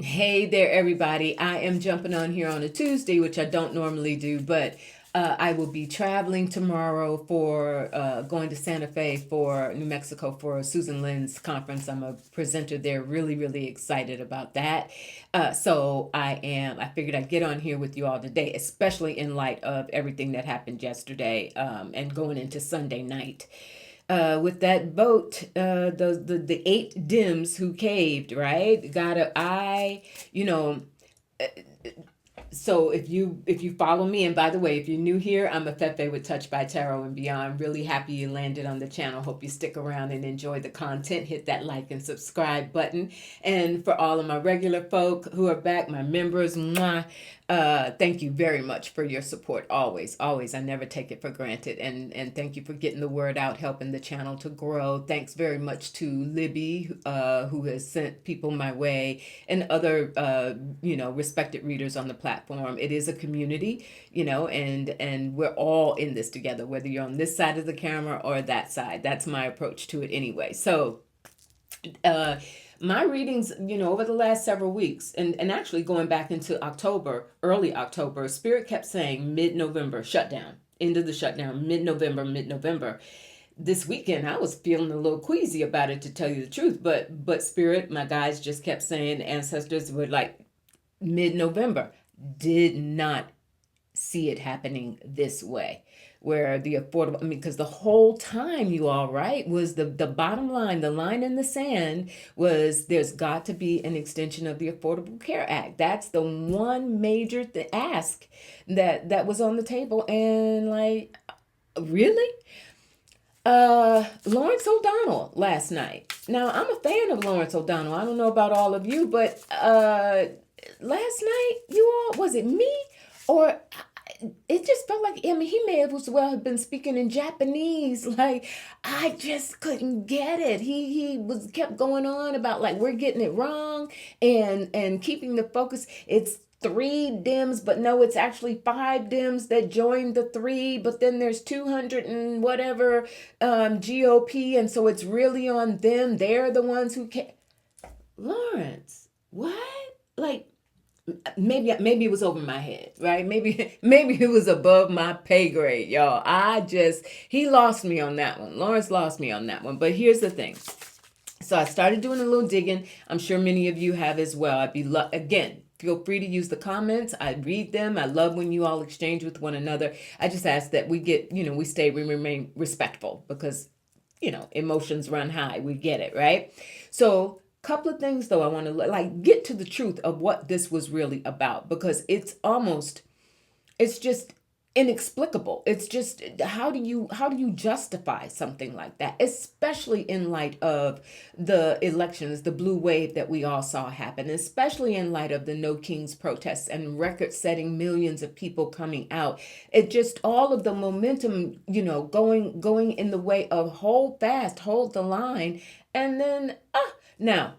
Hey there, everybody. I am jumping on here on a Tuesday, which I don't normally do, but I will be traveling tomorrow for going to Santa Fe for New Mexico for Susan Lynn's conference. I'm a presenter there, really, really excited about that. I figured I'd get on here with you all today, especially in light of everything that happened yesterday and going into Sunday night with that vote, the eight Dems who caved, right? You know, so if you follow me, and by the way, if you're new here, I'm a Fefe with Touch by Tarot and Beyond. Really happy you landed on the channel. Hope you stick around and enjoy the content. Hit that like and subscribe button. And for all of my regular folk who are back, my members, mwah, thank you very much for your support. Always, always. I never take it for granted. And thank you for getting the word out, helping the channel to grow. Thanks very much to Libby, who has sent people my way, and other respected readers on the platform. It is a community, and we're all in this together, whether you're on this side of the camera or that side. That's my approach to it anyway. So uh, my readings, over the last several weeks, and actually going back into October, early October, Spirit kept saying mid-November shutdown, end of the shutdown, mid-November, mid-November. This weekend I was feeling a little queasy about it, to tell you the truth, but Spirit, my guys, just kept saying, ancestors were like mid-November. Did not see it happening this way, where the affordable, because the whole time, you all, right, was the bottom line, the line in the sand was there's got to be an extension of the Affordable Care Act. That's the one major ask that was on the table. And like, really? Lawrence O'Donnell last night. Now, I'm a fan of Lawrence O'Donnell. I don't know about all of you, but last night, you all, was it me? Or it just felt like, I mean, he may as well have been speaking in Japanese. Like, I just couldn't get it. He was kept going on about like we're getting it wrong, and keeping the focus. It's three Dems, but no, it's actually five Dems that joined the three, but then there's 200 and whatever GOP, and so it's really on them. They're the ones who can. Lawrence, what? Like, maybe it was over my head, right? Maybe it was above my pay grade, y'all. He lost me on that one. Lawrence lost me on that one. But here's the thing. So I started doing a little digging. I'm sure many of you have as well. Again, feel free to use the comments. I read them. I love when you all exchange with one another. I just ask that we remain respectful, because emotions run high. We get it, right? So, couple of things though, I want to like get to the truth of what this was really about, because it's just inexplicable. It's just, how do you justify something like that, especially in light of the elections, the blue wave that we all saw happen, especially in light of the No Kings protests and record-setting millions of people coming out. It just, all of the momentum, going in the way of hold fast, hold the line, and then now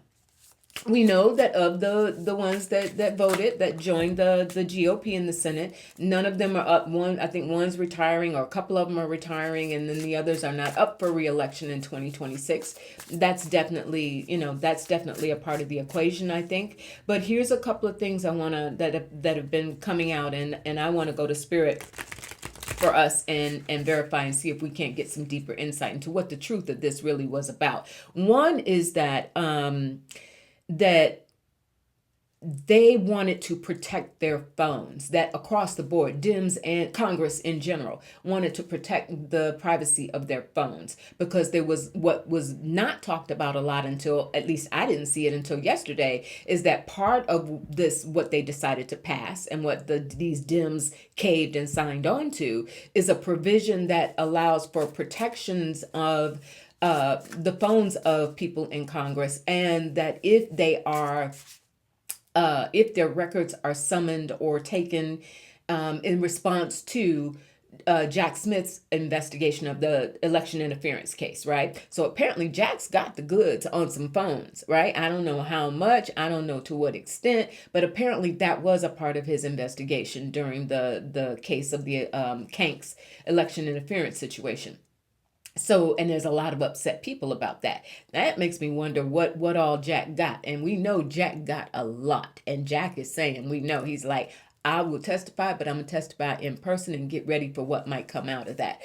we know that of the ones that voted, that joined the GOP in the Senate, none of them are up. I think one's retiring, or a couple of them are retiring, and then the others are not up for reelection in 2026. That's definitely a part of the equation, I think. But here's a couple of things I want to that have been coming out, and I want to go to Spirit for us and verify and see if we can't get some deeper insight into what the truth of this really was about. One is that they wanted to protect their phones, that across the board, Dems and Congress in general wanted to protect the privacy of their phones, because there was, what was not talked about a lot, until at least I didn't see it until yesterday, is that part of this, what they decided to pass and what these Dems caved and signed on to, is a provision that allows for protections of the phones of people in Congress, and that if their records are summoned or taken in response to Jack Smith's investigation of the election interference case, right? So apparently Jack's got the goods on some phones, right? I don't know how much, I don't know to what extent, but apparently that was a part of his investigation during the case of the Kanks election interference situation. So, and there's a lot of upset people about that. That makes me wonder what all Jack got. And we know Jack got a lot. And Jack is saying, we know he's like, I will testify, but I'm gonna testify in person and get ready for what might come out of that.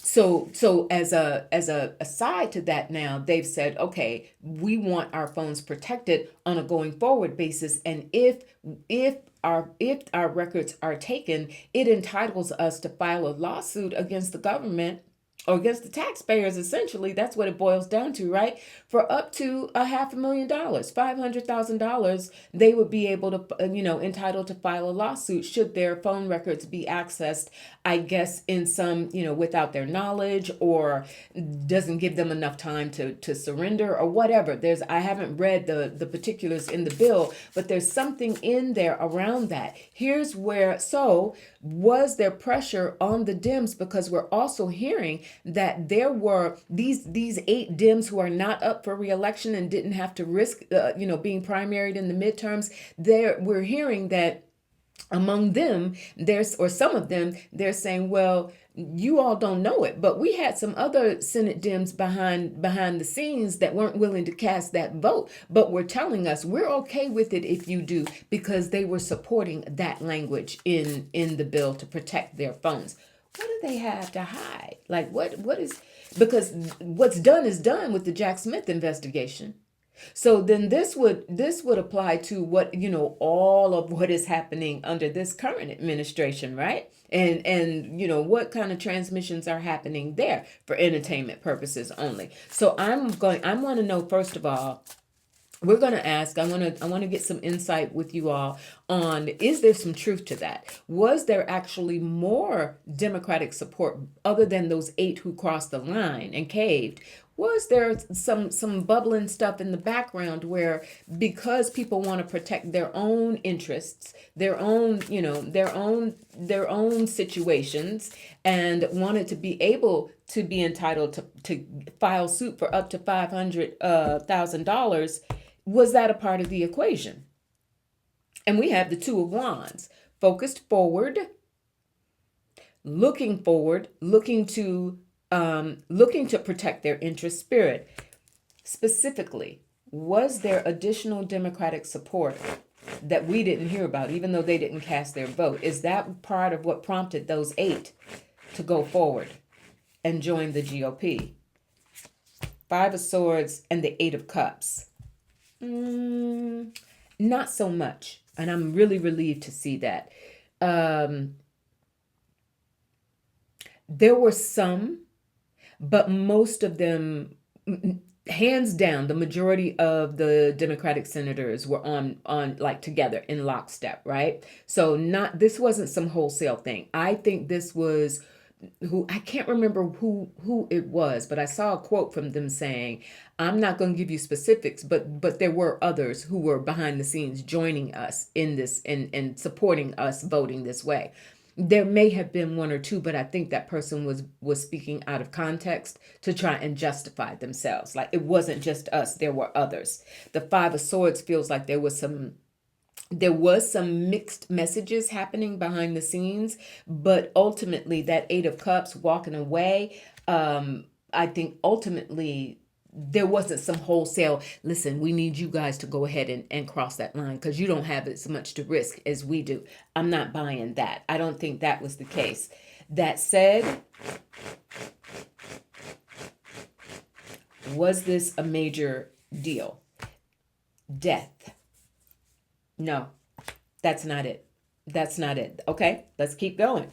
So as a aside to that, now they've said, okay, we want our phones protected on a going forward basis, and if if our records are taken, it entitles us to file a lawsuit against the government or against the taxpayers. Essentially, that's what it boils down to, right? For up to $500,000, $500,000, they would be able to, entitled to file a lawsuit should their phone records be accessed, I guess, in some, without their knowledge, or doesn't give them enough time to surrender or whatever. I haven't read the particulars in the bill, but there's something in there around that. Here's where, so was there pressure on the Dems, because we're also hearing that there were these 8 Dems who are not up for reelection and didn't have to risk being primaried in the midterms. We're hearing that among them, some of them, they're saying, well, you all don't know it, but we had some other Senate Dems behind the scenes that weren't willing to cast that vote, but were telling us we're okay with it if you do, because they were supporting that language in the bill to protect their phones. What do they have to hide? Like what is, because what's done is done with the Jack Smith investigation. So then this would apply to what, all of what is happening under this current administration, right? And what kind of transmissions are happening there for entertainment purposes only. So I want to know, first of all, we're going to ask, I want to get some insight with you all on, is there some truth to that? Was there actually more Democratic support other than those 8 who crossed the line and caved? Was there some bubbling stuff in the background where, because people want to protect their own interests, their own, their own situations, and wanted to be able to be entitled to file suit for up to $500,000, was that a part of the equation? And we have the 2 of Wands, focused forward, looking forward, looking to protect their interest. Spirit, specifically, was there additional Democratic support that we didn't hear about, even though they didn't cast their vote? Is that part of what prompted those 8 to go forward and join the GOP? 5 of Swords and the 8 of Cups. Not so much. And I'm really relieved to see that. There were some, but most of them, hands down, the majority of the Democratic senators were on like together in lockstep, right? So this wasn't some wholesale thing. I think this was, I can't remember who it was, but I saw a quote from them saying, I'm not going to give you specifics, but there were others who were behind the scenes joining us in this and supporting us voting this way. There may have been 1 or 2, but I think that person was speaking out of context to try and justify themselves. Like, it wasn't just us, there were others. The 5 of Swords feels like there was some mixed messages happening behind the scenes, but ultimately that 8 of Cups walking away, I think ultimately there wasn't some wholesale, listen, we need you guys to go ahead and cross that line because you don't have as much to risk as we do. I'm not buying that. I don't think that was the case. That said, was this a major deal? Death. No, that's not it. That's not it. Okay, let's keep going.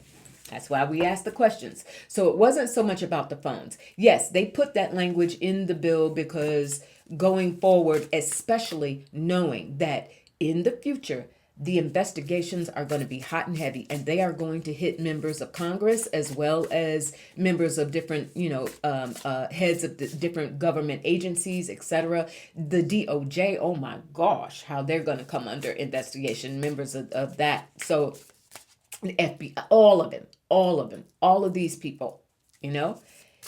That's why we ask the questions. So it wasn't so much about the phones. Yes, they put that language in the bill because going forward, especially knowing that in the future, the investigations are going to be hot and heavy, and they are going to hit members of Congress as well as members of different, heads of the different government agencies, etc. The DOJ, oh my gosh, how they're going to come under investigation, members of that. So the FBI, all of them, all of these people,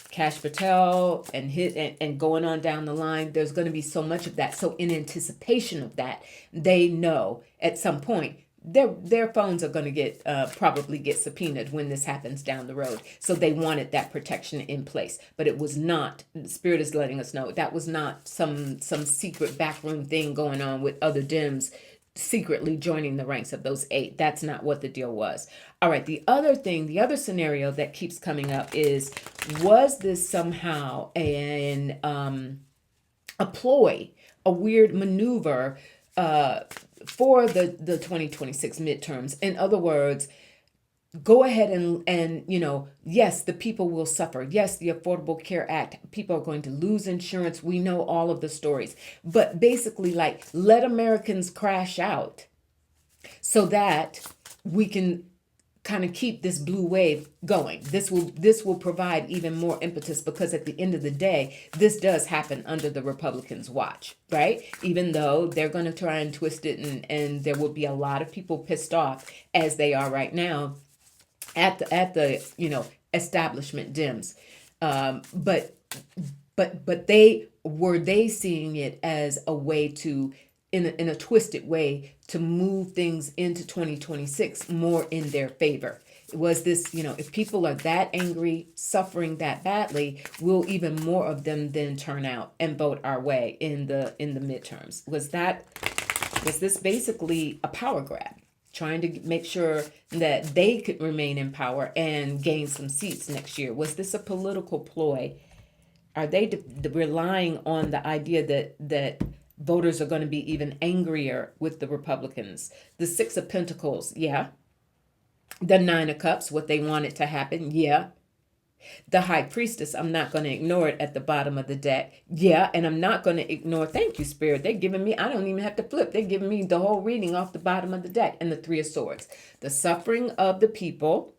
Cash Patel and and going on down the line, there's going to be so much of that. So in anticipation of that, they know at some point their phones are going to get probably get subpoenaed when this happens down the road. So they wanted that protection in place, but it was not. The Spirit is letting us know that was not some secret backroom thing going on with other Dems secretly joining the ranks of those 8. That's not what the deal was. All right, the other thing, the other scenario that keeps coming up is, was this somehow a ploy, a weird maneuver for the 2026 midterms? In other words, go ahead and yes, the people will suffer. Yes, the Affordable Care Act, people are going to lose insurance. We know all of the stories. But basically, like, let Americans crash out so that we can kind of keep this blue wave going. This will provide even more impetus, because at the end of the day, this does happen under the Republicans' watch, right? Even though they're going to try and twist it, and there will be a lot of people pissed off, as they are right now, at the establishment Dems, but they seeing it as a way to, in a twisted way, to move things into 2026 more in their favor. Was this, if people are that angry, suffering that badly, will even more of them then turn out and vote our way in the midterms? Was this basically a power grab, trying to make sure that they could remain in power and gain some seats next year? Was this a political ploy? Are they relying on the idea that voters are going to be even angrier with the Republicans? The 6 of Pentacles, yeah. The 9 of Cups, what they wanted to happen, yeah. The High Priestess, I'm not going to ignore it at the bottom of the deck. Yeah, and I'm not going to ignore, thank you, Spirit. They're giving me, I don't even have to flip. They're giving me the whole reading off the bottom of the deck. And the 3 of Swords. The suffering of the people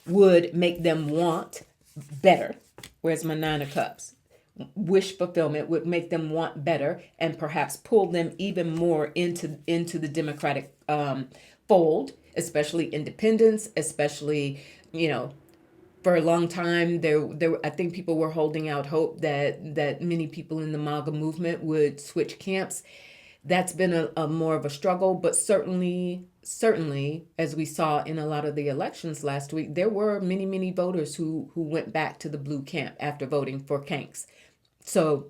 would make them want better. Where's my 9 of Cups? Wish fulfillment would make them want better, and perhaps pull them even more into the Democratic fold, especially independents, especially, for a long time, there I think people were holding out hope that many people in the MAGA movement would switch camps. That's been a more of a struggle, but certainly, as we saw in a lot of the elections last week, there were many voters who went back to the blue camp after voting for Kanks. So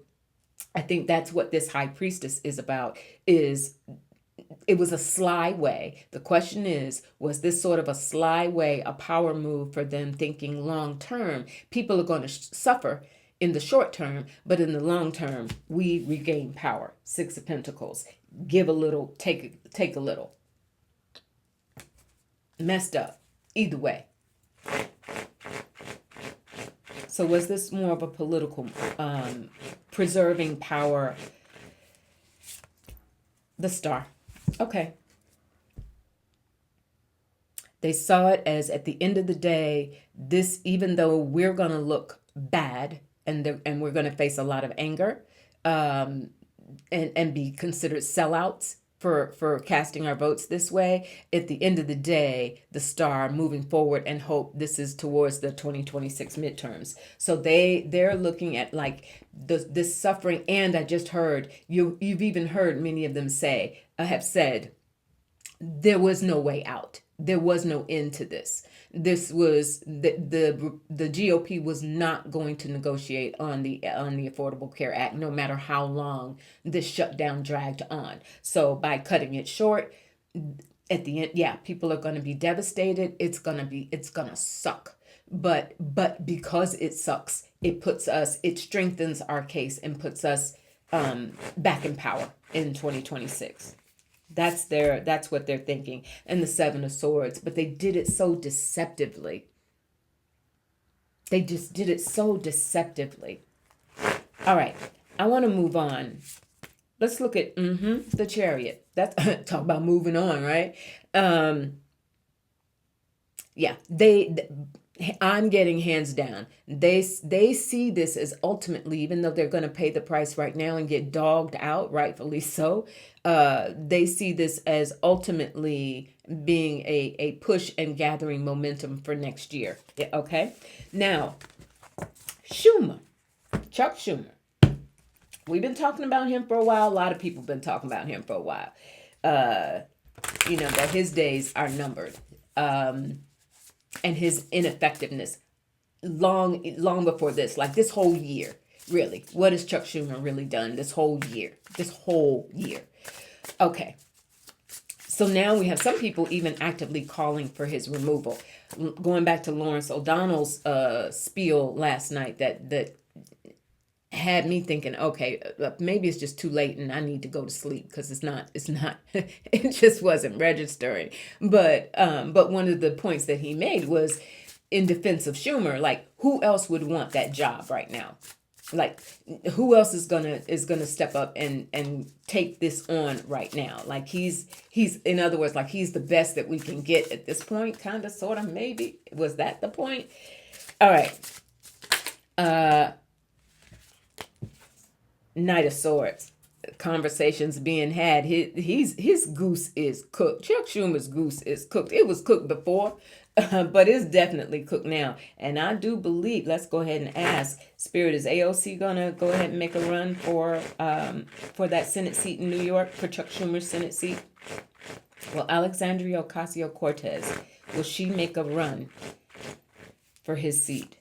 I think that's what this High Priestess is about. It was a sly way. The question is, was this sort of a sly way, a power move for them, thinking long term, people are going to suffer in the short term, but in the long term, we regain power? 6 of Pentacles. Give a little, take a little. Messed up. Either way. So was this more of a political preserving power? The Star. Okay. They saw it as, at the end of the day, this, even though we're going to look bad and we're going to face a lot of anger and be considered sellouts for casting our votes this way, at the end of the day, the Star moving forward and hope, this is towards the 2026 midterms. So they're looking at like this suffering. And I just heard, you've even heard many of them have said, there was no way out. There was no end to this. This was the GOP was not going to negotiate on the Affordable Care Act, no matter how long this shutdown dragged on. So by cutting it short, at the end, yeah, people are going to be devastated. It's gonna suck. But because it sucks, it strengthens our case and puts us back in power in 2026. That's what they're thinking. And the 7 of Swords, but they did it so deceptively. They just did it so deceptively. All right, I want to move on. Let's look at the Chariot. That's talk about moving on, right? Yeah, I'm getting hands down. They see this as ultimately, even though they're going to pay the price right now and get dogged out, rightfully so, they see this as ultimately being a push and gathering momentum for next year. Yeah, okay. Now, Chuck Schumer. We've been talking about him for a while. A lot of people have been talking about him for a while. that his days are numbered, and his ineffectiveness long before this, like this whole year. Really, what has Chuck Schumer really done this whole year? This whole year. Okay. So now we have some people even actively calling for his removal. Going back to Lawrence O'Donnell's spiel last night, that had me thinking, okay, maybe it's just too late and I need to go to sleep because it's not, it just wasn't registering. But one of the points that he made was in defense of Schumer, like who else would want that job right now? Like who else is gonna step up and take this on right now? Like he's in other words, like he's the best that we can get at this point, kind of, sort of, maybe. Was that the point? All right. Knight of Swords. Conversations being had. His goose is cooked. Chuck Schumer's goose is cooked. It was cooked before, but it's definitely cooked now. And I do believe, let's go ahead and ask, Spirit, is AOC gonna go ahead and make a run for that Senate seat in New York, for Chuck Schumer's Senate seat? Well, Alexandria Ocasio-Cortez, will she make a run for his seat?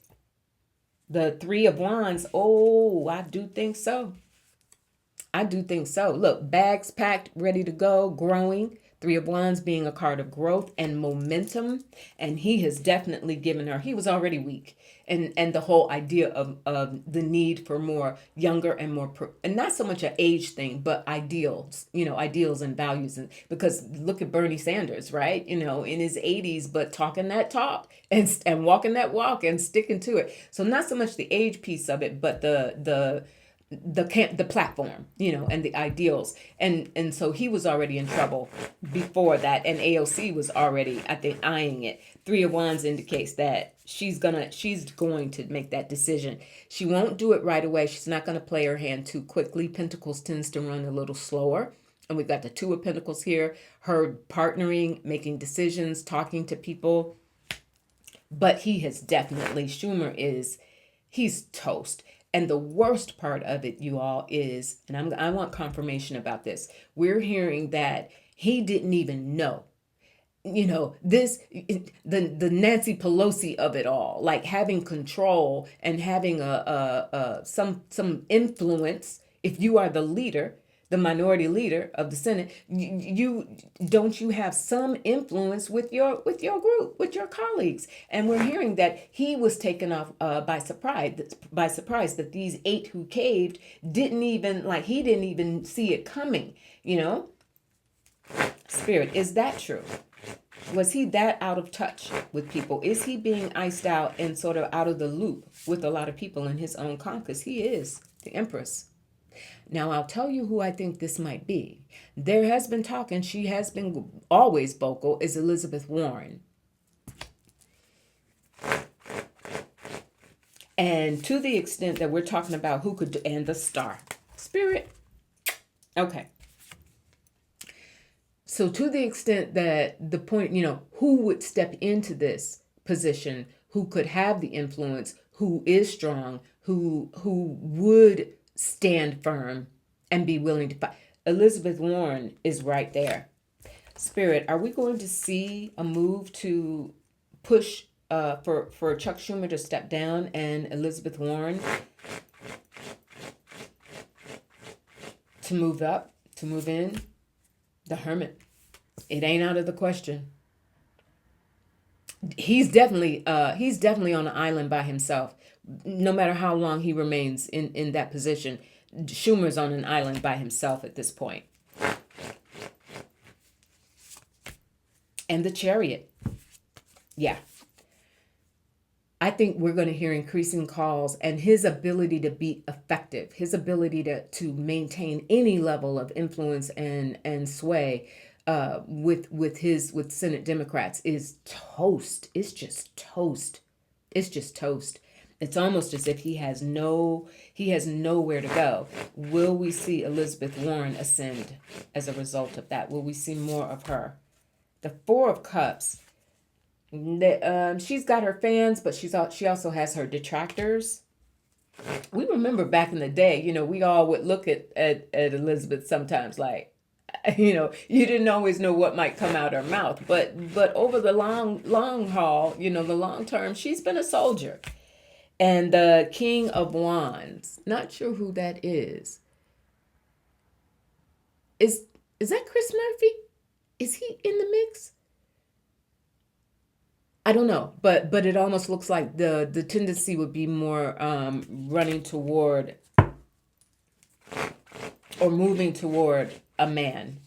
The Three of Wands, oh, I do think so. I do think so. Look, bags packed, ready to go, growing. Three of Wands being a card of growth and momentum. And he has definitely given her, he was already weak. And the whole idea of the need for more younger and more, and not so much an age thing, but ideals, ideals and values. And because look at Bernie Sanders, right? In his 80s, but talking that talk and walking that walk and sticking to it. So not so much the age piece of it, but the platform, and the ideals. And so he was already in trouble before that. And AOC was already, I think, eyeing it. Three of Wands indicates that she's going to make that decision. She won't do it right away. She's not going to play her hand too quickly. Pentacles tends to run a little slower. And we've got the Two of Pentacles here, her partnering, making decisions, talking to people. But he has definitely, he's toast. And the worst part of it, you all, is, and I want confirmation about this, we're hearing that he didn't even know. This, the Nancy Pelosi of it all, like having control and having some influence. If you are the leader, the minority leader of the Senate, you have some influence with your group, with your colleagues. And we're hearing that he was taken off by surprise that these 8 who caved didn't even see it coming. Spirit, is that true? Was he that out of touch with people? Is he being iced out and sort of out of the loop with a lot of people in his own caucus? He is the Empress. Now, I'll tell you who I think this might be. There has been talk, and she has been always vocal, is Elizabeth Warren. And to the extent that we're talking about who could, and the star. Spirit. Okay. So to the extent that the point, who would step into this position, who could have the influence, who is strong, who would stand firm and be willing to fight. Elizabeth Warren is right there. Spirit, are we going to see a move to push for Chuck Schumer to step down and Elizabeth Warren to move up, to move in? The Hermit. It ain't out of the question. He's definitely on an island by himself. No matter how long he remains in that position, Schumer's on an island by himself at this point. And the Chariot. Yeah. I think we're going to hear increasing calls, and his ability to be effective, his ability to maintain any level of influence and sway with Senate Democrats is toast. It's just toast. It's just toast. It's almost as if he has nowhere to go. Will we see Elizabeth Warren ascend as a result of that? Will we see more of her? The Four of Cups. She's got her fans, but she also has her detractors. We remember back in the day, we all would look at Elizabeth sometimes like, You didn't always know what might come out her mouth, but over the long haul, the long term, she's been a soldier. And the King of Wands, not sure who that is. Is that Chris Murphy? Is he in the mix? I don't know, but it almost looks like the tendency would be more running toward or moving toward a man.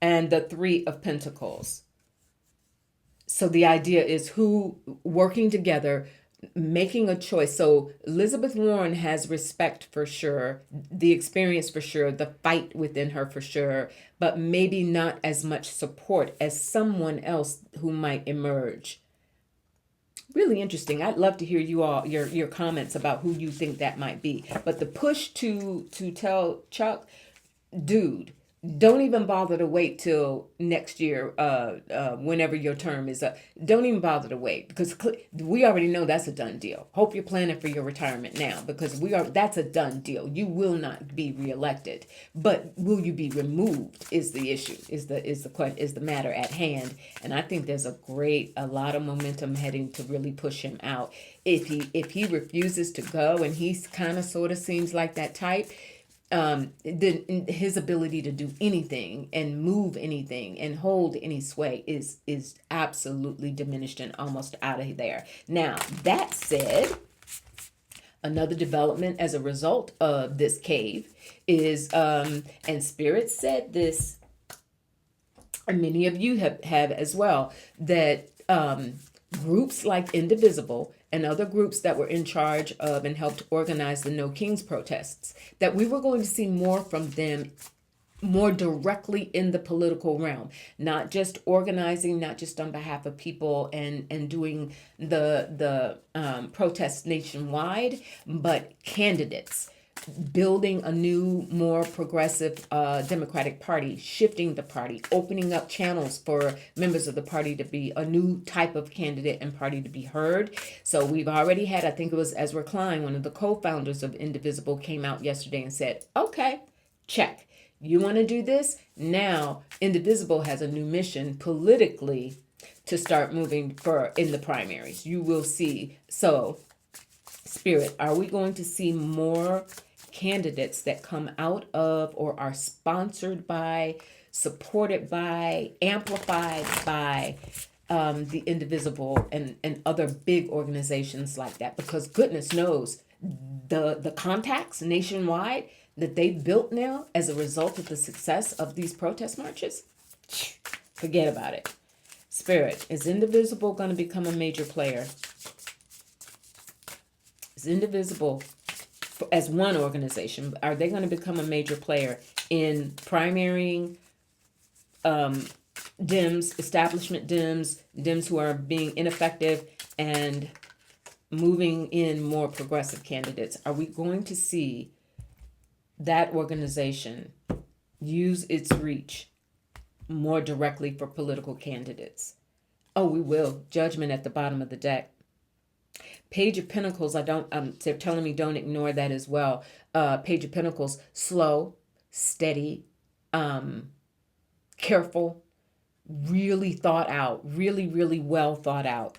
And the Three of Pentacles. So the idea is who working together, making a choice. So Elizabeth Warren has respect for sure, the experience for sure, the fight within her for sure, but maybe not as much support as someone else who might emerge. Really interesting. I'd love to hear your comments about who you think that might be. But the push to tell Chuck, dude, don't even bother to wait till next year, whenever your term is up. Don't even bother to wait, because we already know that's a done deal. Hope you're planning for your retirement now, because that's a done deal. You will not be reelected, but will you be removed is the issue, is the matter at hand. And I think there's a lot of momentum heading to really push him out. If he refuses to go, and he's kind of sort of seems like that type, his ability to do anything and move anything and hold any sway is absolutely diminished and almost out of there. Now, that said, another development as a result of this cave is, and Spirit said this, and many of you have as well, that groups like Indivisible and other groups that were in charge of and helped organize the No Kings protests, that we were going to see more from them, more directly in the political realm, not just organizing, not just on behalf of people and doing the protests nationwide, but candidates, building a new, more progressive Democratic Party, shifting the party, opening up channels for members of the party to be a new type of candidate and party to be heard. So we've already had, I think it was Ezra Klein, one of the co-founders of Indivisible, came out yesterday and said, okay, check. You want to do this? Now, Indivisible has a new mission politically to start moving in the primaries. You will see. So, Spirit, are we going to see more candidates that come out of or are sponsored by, supported by, amplified by the Indivisible and other big organizations like that? Because goodness knows, the contacts nationwide that they've built now as a result of the success of these protest marches, forget about it. Spirit, is Indivisible going to become a major player? Is Indivisible, as one organization, are they going to become a major player in primarying Dems, establishment Dems who are being ineffective, and moving in more progressive candidates? Are we going to see that organization use its reach more directly for political candidates? Oh, we will. Judgment at the bottom of the deck. Page of Pentacles, they're telling me don't ignore that as well. Page of Pentacles, slow, steady, careful, really thought out, really, really well thought out.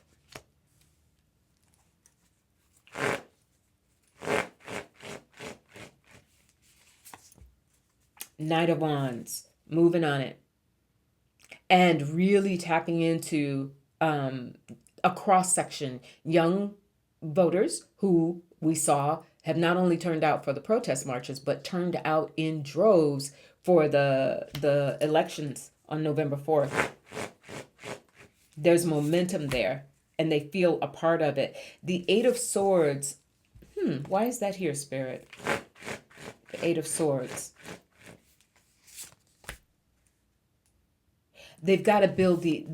Knight of Wands, moving on it. And really tapping into a cross-section, young voters who we saw have not only turned out for the protest marches, but turned out in droves for the elections on November 4th. There's momentum there, and they feel a part of it. The Eight of Swords, why is that here, Spirit? The Eight of Swords. They've got to build the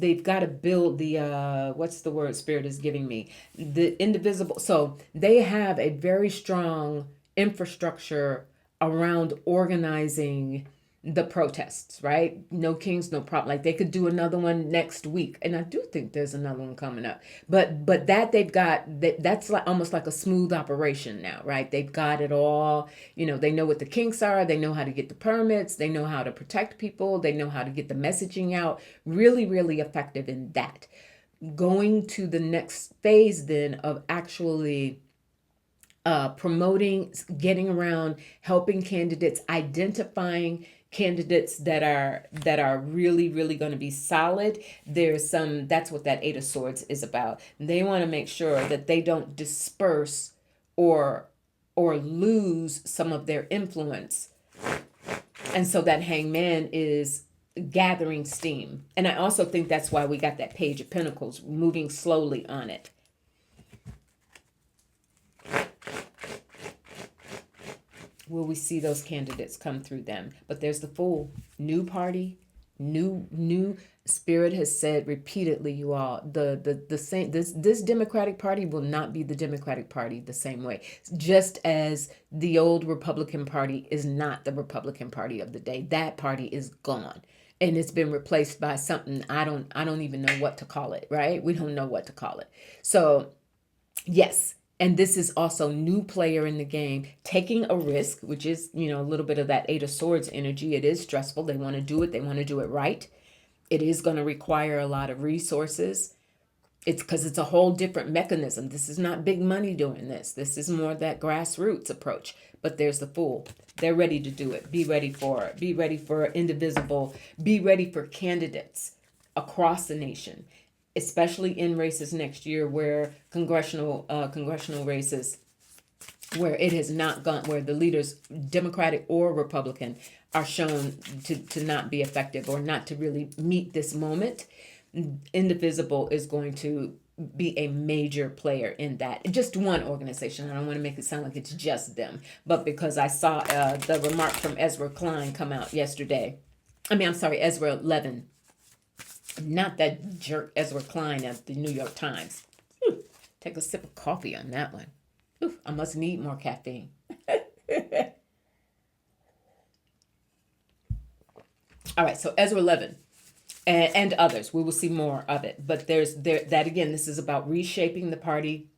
what's the word Spirit is giving me? The Indivisible. So they have a very strong infrastructure around organizing the protests, right? No kings, no problem. Like they could do another one next week, and I do think there's another one coming up. But that they've got that's like almost like a smooth operation now, right? They've got it all. They know what the kinks are. They know how to get the permits. They know how to protect people. They know how to get the messaging out. Really, really effective in that. Going to the next phase then of actually promoting, getting around, helping candidates, identifying candidates that are really really going to be solid. That's what that Eight of Swords is about. They want to make sure that they don't disperse or lose some of their influence, and so that Hangman is gathering steam. And I also think that's why we got that Page of Pentacles moving slowly on it. Will we see those candidates come through them? But there's the Fool. New party, new Spirit has said repeatedly, you all, the same, this Democratic Party will not be the Democratic Party the same way. Just as the old Republican Party is not the Republican Party of the day. That party is gone. And it's been replaced by something I don't even know what to call it, right? We don't know what to call it. So yes. And this is also new player in the game, taking a risk, which is, a little bit of that Eight of Swords energy. It is stressful. They want to do it. They want to do it right. It is going to require a lot of resources. It's because it's a whole different mechanism. This is not big money doing this. This is more that grassroots approach. But there's the Fool. They're ready to do it. Be ready for it. Be ready for Indivisible. Be ready for candidates across the nation, especially in races next year where congressional races, where it has not gone, where the leaders, Democratic or Republican, are shown to not be effective or not to really meet this moment. Indivisible is going to be a major player in that. Just one organization. I don't want to make it sound like it's just them, but because I saw the remark from Ezra Klein come out yesterday. Ezra Levin. Not that jerk Ezra Klein at the New York Times. Take a sip of coffee on that one. I must need more caffeine. All right, so Ezra Levin and others. We will see more of it. But that again, this is about reshaping the party,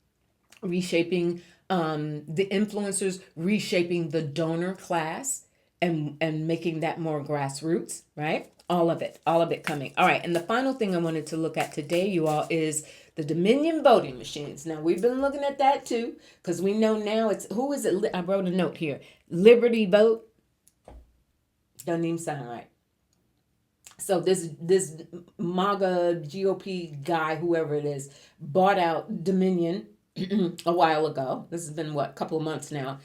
reshaping the influencers, reshaping the donor class, and making that more grassroots, right? All of it coming. All right. And the final thing I wanted to look at today, you all, is the Dominion voting machines. Now, we've been looking at that too, because we know now who is it? I wrote a note here. Liberty Vote. Doesn't even sound right. So this MAGA GOP guy, whoever it is, bought out Dominion a while ago. This has been a couple of months now.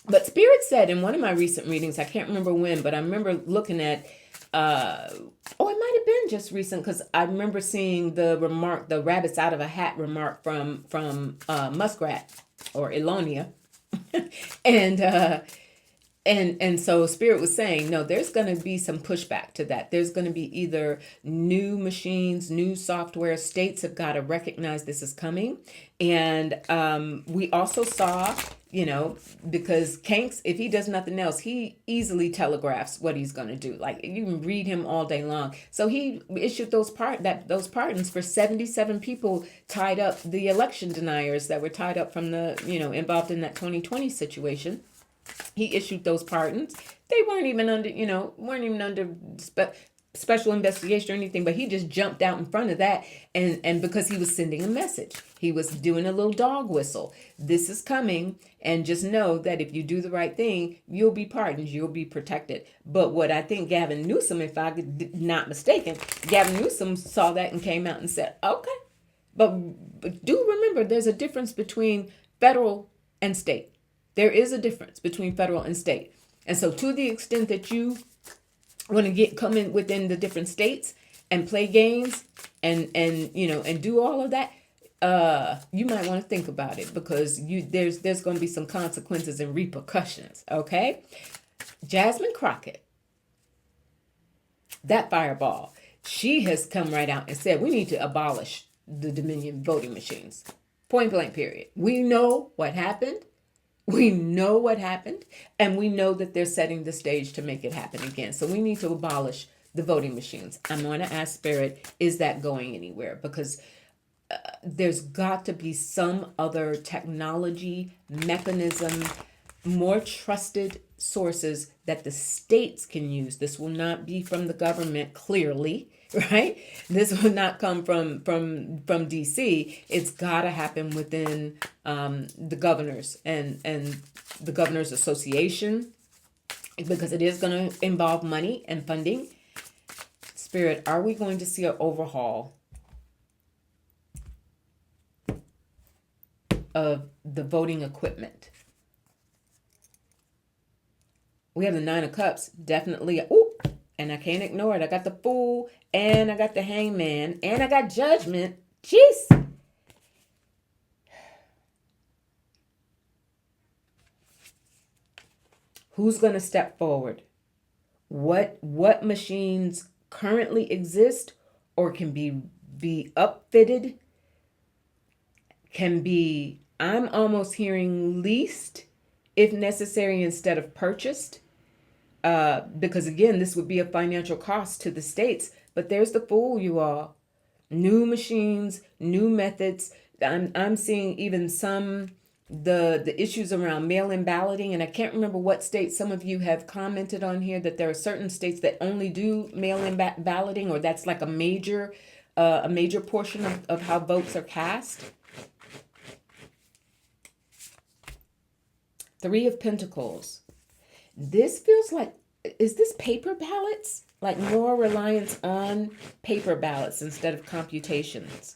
But Spirit said in one of my recent readings, I can't remember when, but I remember looking at, it might have been just recent, because I remember seeing the rabbits out of a hat remark from Muskrat or Elonia. And so Spirit was saying, no, there's going to be some pushback to that. There's going to be either new machines, new software. States have got to recognize this is coming. And we also saw, because Kanks, if he does nothing else, he easily telegraphs what he's going to do. Like, you can read him all day long. So he issued those pardons for 77 people tied up, the election deniers that were tied up from the, involved in that 2020 situation. He issued those pardons. They weren't even under, special investigation or anything, but he just jumped out in front of that. And because he was sending a message, he was doing a little dog whistle. This is coming. And just know that if you do the right thing, you'll be pardoned. You'll be protected. But what I think Gavin Newsom, if I'm not mistaken, Gavin Newsom saw that and came out and said, okay. But do remember, there's a difference between federal and state. There is a difference between federal and state. And so to the extent that you want to come in within the different states and play games and do all of that, you might want to think about it, because there's going to be some consequences and repercussions. Okay. Jasmine Crockett, that fireball, she has come right out and said, we need to abolish the Dominion voting machines. Point blank period. We know what happened. We know what happened, and we know that they're setting the stage to make it happen again. So we need to abolish the voting machines. I'm going to ask Spirit, is that going anywhere? Because there's got to be some other technology, mechanism, more trusted sources that the states can use. This will not be from the government, clearly, right? This will not come from DC. It's got to happen within the governors and the governors association, because it is going to involve money and funding. Spirit, are we going to see an overhaul of the voting equipment? We have the Nine of Cups, definitely. Ooh, and I can't ignore it. I got the Fool, and I got the Hangman, and I got Judgment. Jeez. Who's going to step forward? What machines currently exist or can be upfitted? Can be, I'm almost hearing leased, if necessary, instead of purchased. Because again, this would be a financial cost to the states. But there's the Fool, you all. New machines, new methods. I'm seeing even some the issues around mail-in balloting, and I can't remember what state. Some of you have commented on here that there are certain states that only do mail-in balloting, or that's like a major portion of how votes are cast. Three of Pentacles. This feels like, is this paper ballots? Like more reliance on paper ballots instead of computations.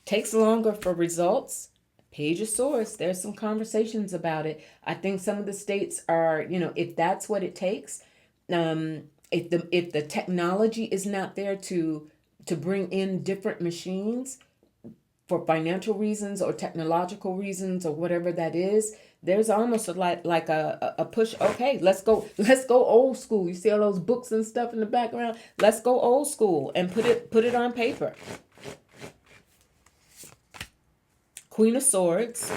Takes longer for results. Page of Swords, there's some conversations about it. I think some of the states are, if that's what it takes, if the technology is not there to bring in different machines for financial reasons or technological reasons or whatever that is, there's almost like a push. Okay, let's go old school. You see all those books and stuff in the background. Let's go old school and put it on paper. Queen of Swords,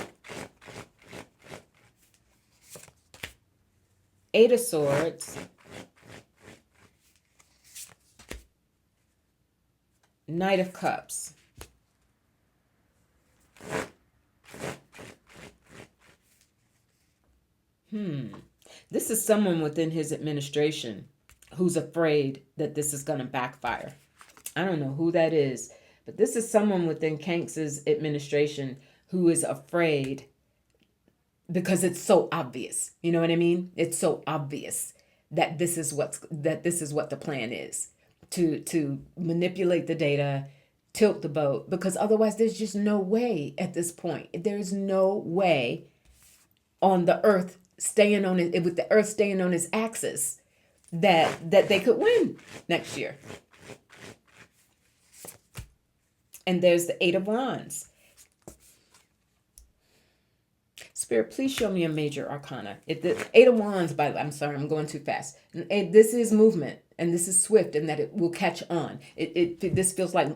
Eight of Swords, Knight of Cups. This is someone within his administration who's afraid that this is going to backfire. I don't know who that is, but this is someone within Kanks's administration who is afraid because it's so obvious. You know what I mean? It's so obvious that this is what the plan is, to manipulate the data, tilt the boat, because otherwise there's just no way at this point. There's no way on the earth staying on it, with the earth staying on its axis, that they could win next year. And there's the Eight of Wands. Spirit, please show me a major arcana. The Eight of Wands, I'm sorry, I'm going too fast. This is movement, and this is swift, and that it will catch on. This feels like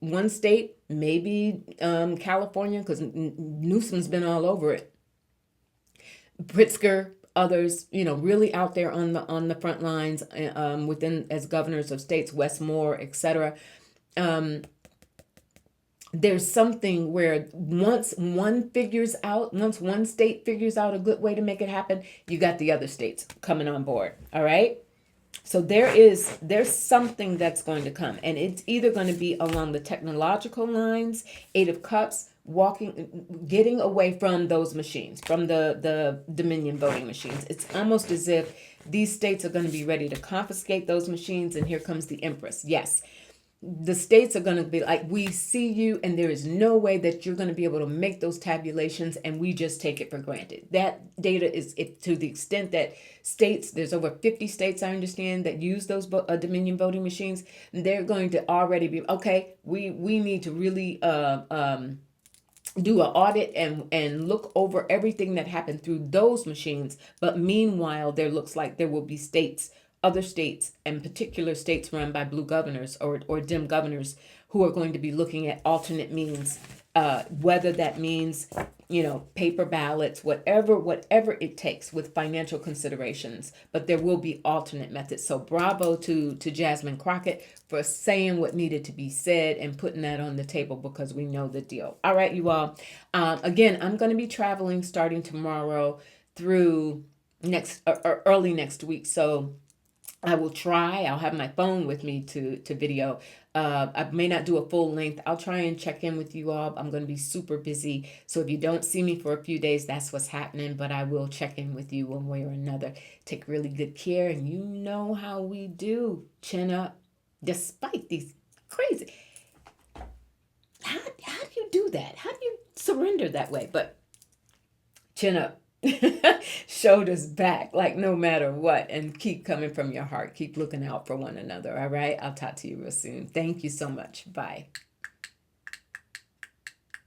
one state, maybe California, because Newsom's been all over it. Pritzker, others, really out there on the front lines within as governors of states, Westmore, etc. There's something where once one state figures out a good way to make it happen, you got the other states coming on board. All right. So there's something that's going to come, and it's either going to be along the technological lines, Eight of Cups, getting away from those machines, from the Dominion voting machines. It's almost as if these states are going to be ready to confiscate those machines, and here comes the Empress. Yes, the states are going to be like, we see you, and there is no way that you're going to be able to make those tabulations, and we just take it for granted. That data is, to the extent that states, there's over 50 states, I understand, that use those Dominion voting machines. They're going to already be, okay, we need to really do an audit and look over everything that happened through those machines. But meanwhile, there looks like there will be states other states, and particular states run by blue governors or Dem governors, who are going to be looking at alternate means, whether that means, paper ballots, whatever it takes with financial considerations. But there will be alternate methods. So bravo to Jasmine Crockett for saying what needed to be said and putting that on the table, because we know the deal. All right, you all. Again, I'm going to be traveling starting tomorrow through early next week. So I will try. I'll have my phone with me to video. I may not do a full length. I'll try and check in with you all. I'm going to be super busy. So if you don't see me for a few days, that's what's happening. But I will check in with you one way or another. Take really good care. And you know how we do. Chin up. Despite these crazy. How do you do that? How do you surrender that way? But chin up. Shoulders back, like no matter what, and keep coming from your heart. Keep looking out for one another. All right, I'll talk to you real soon. Thank you so much. Bye.